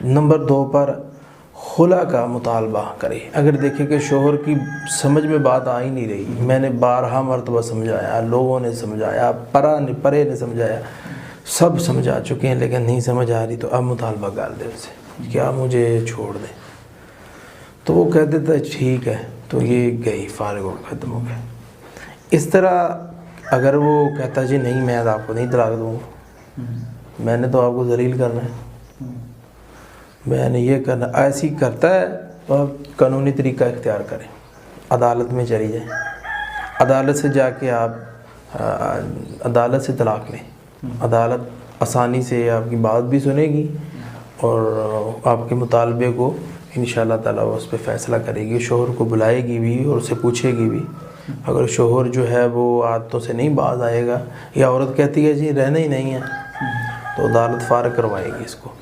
Number 2 पर खुला का मुतालबा करे। अगर देखें कि शोहर की समझ में बात आ ही नहीं रही, मैंने बारहा मरतबा समझाया, लोगों ने समझाया, परे ने समझाया, सब समझा चुके हैं लेकिन नहीं समझ आ रही, तो अब मुतालबा कर दे उससे कि आप मुझे छोड़ दें। तो वो कह देता है ठीक है, तो ये गई, फारिग हो, ख़त्म हो गया। इस तरह अगर वो कहता जी नहीं मैं आपको नहीं तलाक दूँगा, मैंने तो आपको ज़लील करना है, मैंने ये करना, ऐसी करता है तो आप कानूनी तरीका इख्तियार करें, अदालत में चली जाएं, अदालत से जाके आप अदालत से तलाक लें। अदालत आसानी से आपकी बात भी सुनेगी और आपके मुतालबे को इंशाअल्लाह ताला उस पर फ़ैसला करेगी। शोहर को बुलाएगी भी और उससे पूछेगी भी। अगर शोहर जो है वो आदतों से नहीं बाज आएगा या औरत कहती है जी रहना ही नहीं है, तो अदालत फारिग करवाएगी इसको।